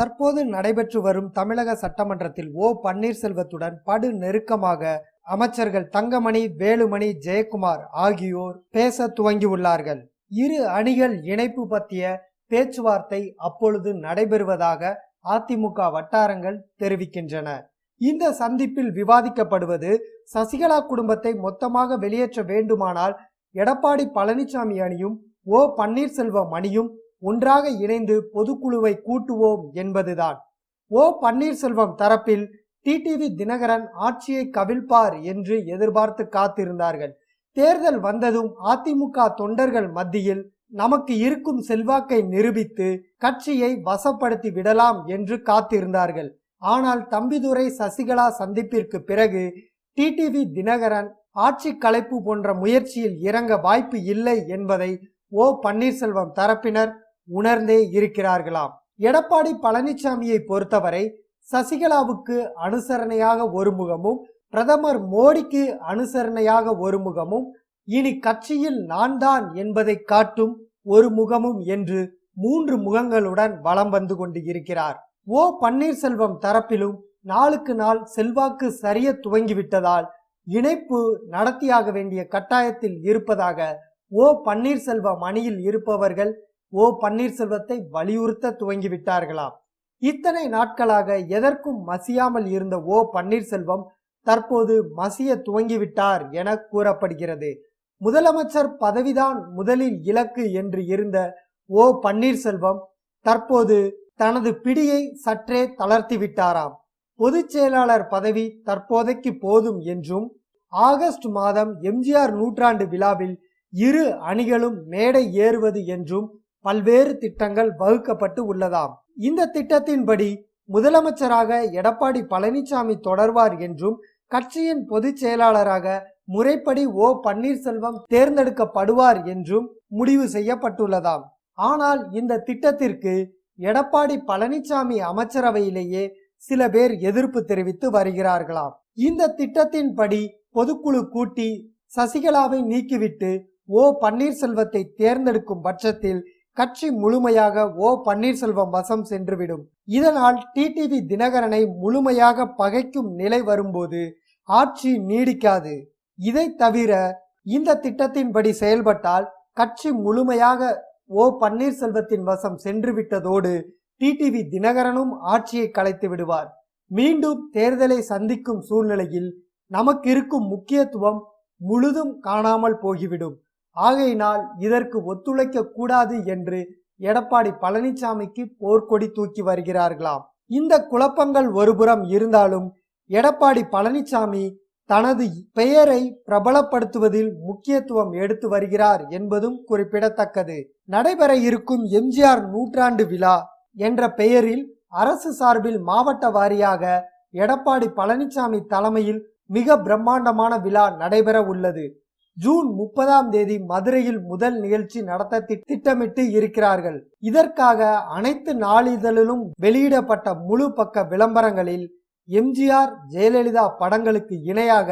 தற்போது நடைபெற்று வரும் தமிழக சட்டமன்றத்தில் ஓ பன்னீர்செல்வத்துடன் படு நெருக்கமாக அமைச்சர்கள் தங்கமணி, வேலுமணி, ஜெயக்குமார் ஆகியோர் பேச துவங்கியுள்ளார்கள். இரு அணிகள் இணைப்பு பற்றிய பேச்சுவார்த்தை அப்பொழுது நடைபெறுவதாக அதிமுக வட்டாரங்கள் தெரிவிக்கின்றன. இந்த சந்திப்பில் விவாதிக்கப்படுவது சசிகலா குடும்பத்தை மொத்தமாக வெளியேற்ற வேண்டுமானால் எடப்பாடி பழனிசாமி அணியும் ஓ பன்னீர்செல்வம் அணியும் ஒன்றாக இணைந்து பொதுக்குழுவை கூட்டுவோம் என்பதுதான். ஓ பன்னீர்செல்வம் தரப்பில் டிடிவி தினகரன் ஆட்சியை கவிழ்ப்பார் என்று எதிர்பார்த்து காத்திருந்தார்கள். தேர்தல் வந்ததும் அதிமுக தொண்டர்கள் மத்தியில் நமக்கு இருக்கும் செல்வாக்கை நிரூபித்து கட்சியை வசப்படுத்தி விடலாம் என்று காத்திருந்தார்கள். ஆனால் தம்பிதுரை சசிகலா சந்திப்பிற்கு பிறகு டிடிவி தினகரன் ஆட்சி கலைப்பு போன்ற முயற்சியில் இறங்க வாய்ப்பு இல்லை என்பதை ஓ பன்னீர்செல்வம் தரப்பினர் உணர்ந்தே இருக்கிறார்களாம். எடப்பாடி பழனிசாமியை பொறுத்தவரை சசிகலாவுக்கு அனுசரணையாக ஒரு முகமும், பிரதமர் மோடிக்கு அனுசரணையாக ஒரு முகமும், இனி கட்சியில் நான் தான் என்பதை காட்டும் ஒரு முகமும் என்று 3 முகங்களுடன் வலம் வந்து கொண்டு இருக்கிறார். ஓ பன்னீர்செல்வம் தரப்பிலும் நாளுக்கு நாள் செல்வாக்கு சரிய துவங்கிவிட்டதால் இணைப்பு நடத்தியாக வேண்டிய கட்டாயத்தில் இருப்பதாக ஓ பன்னீர்செல்வம் அணியில் இருப்பவர்கள் ஓ பன்னீர்செல்வத்தை வலியுறுத்த துவங்கிவிட்டார்களாம். இத்தனை நாட்களாக எதற்கும் மசியாமல் இருந்த ஓ பன்னீர்செல்வம் தற்போது மசிய துவங்கிவிட்டார் என கூறப்படுகிறது. முதலமைச்சர் பதவிதான் முதலில் இலக்கு என்று இருந்த ஓ பன்னீர்செல்வம் தற்போது தனது பிடியை சற்றே தளர்த்தி விட்டாராம். பொதுச் செயலாளர் பதவி தற்போதைக்கு போதும் என்றும், ஆகஸ்ட் மாதம் எம்ஜிஆர் நூற்றாண்டு விழாவில் இரு அணிகளும் மேடை ஏறுவது என்றும் பல்வேறு திட்டங்கள் வகுக்கப்பட்டு உள்ளதாம். இந்த திட்டத்தின்படி முதலமைச்சராக எடப்பாடி பழனிசாமி தொடர்வார் என்றும், கட்சியின் பொதுச் செயலாளராக முறைப்படி ஓ பன்னீர்செல்வம் தேர்ந்தெடுக்கப்படுவார் என்றும் முடிவு செய்யப்பட்டுள்ளதாம். ஆனால் இந்த திட்டத்திற்கு எடப்பாடி பழனிசாமி அமைச்சரவையிலேயே சில பேர் எதிர்ப்பு தெரிவித்து வருகிறார்களாம். இந்த திட்டத்தின்படி பொதுக்குழு கூட்டி சசிகலாவை நீக்கிவிட்டு ஓ பன்னீர்செல்வத்தை தேர்ந்தெடுக்கும் பட்சத்தில் கட்சி முழுமையாக ஓ பன்னீர்செல்வம் வசம் சென்றுவிடும். இதனால் டிடிவி தினகரனை முழுமையாக பகைக்கும் நிலை வரும்போது ஆட்சி நீடிக்காது. இதை தவிர இந்த திட்டத்தின்படி செயல்பட்டால் கட்சி முழுமையாக ஓ பன்னீர்செல்வத்தின் வசம் சென்று விட்டதோடு டிடிவி தினகரனும் ஆட்சியை கலைத்து விடுவார். மீண்டும் தேர்தலை சந்திக்கும் சூழ்நிலையில் நமக்கு இருக்கும் முக்கியத்துவம் முழுதும் காணாமல் போகிவிடும். ஆகையினால் இதற்கு ஒத்துழைக்க கூடாது என்று எடப்பாடி பழனிசாமிக்கு போர்க்கொடி தூக்கி வருகிறார்களாம். இந்த குழப்பங்கள் ஒருபுறம் இருந்தாலும் எடப்பாடி பழனிசாமி தனது பெயரை பிரபலப்படுத்துவதில் முக்கியத்துவம் எடுத்து வருகிறார் என்பதும் குறிப்பிடத்தக்கது. நடைபெற இருக்கும் எம்ஜிஆர் நூற்றாண்டு விழா என்ற பெயரில் அரசு சார்பில் மாவட்ட வாரியாக எடப்பாடி பழனிசாமி தலைமையில் மிக பிரம்மாண்டமான விழா நடைபெற உள்ளது. ஜூன் 30ஆம் தேதி மதுரையில் முதல் நிகழ்ச்சி நடத்த திட்டமிட்டு இருக்கிறார்கள். இதற்காக அனைத்து நாளிதழிலும் வெளியிடப்பட்ட முழு பக்க விளம்பரங்களில் எம்ஜிஆர், ஜெயலலிதா படங்களுக்கு இணையாக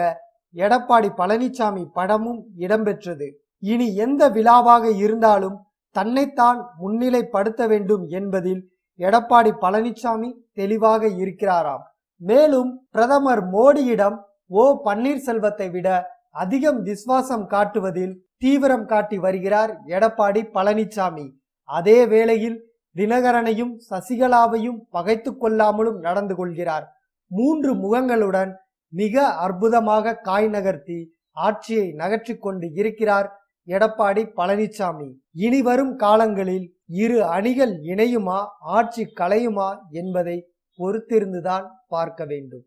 எடப்பாடி பழனிசாமி படமும் இடம்பெற்றது. இனி எந்த விழாவாக இருந்தாலும் தன்னைத்தான் முன்னிலைப்படுத்த வேண்டும் என்பதில் எடப்பாடி பழனிசாமி தெளிவாக இருக்கிறாராம். மேலும் பிரதமர் மோடியிடம் ஓ பன்னீர்செல்வத்தை விட அதிகம் விசுவாசம் காட்டுவதில் தீவிரம் காட்டி வருகிறார் எடப்பாடி பழனிசாமி. அதே வேளையில் தினகரனையும் சசிகலாவையும் பகைத்து கொள்ளாமலும் நடந்து கொள்கிறார். 3 முகங்களுடன் மிக அற்புதமாக காய் நகர்த்தி ஆட்சியை நகர்த்தி கொண்டு இருக்கிறார் எடப்பாடி பழனிசாமி. இனி வரும் காலங்களில் இரு அணிகள் இணையுமா, ஆட்சி கலையுமா என்பதை பொறுத்திருந்துதான் பார்க்க வேண்டும்.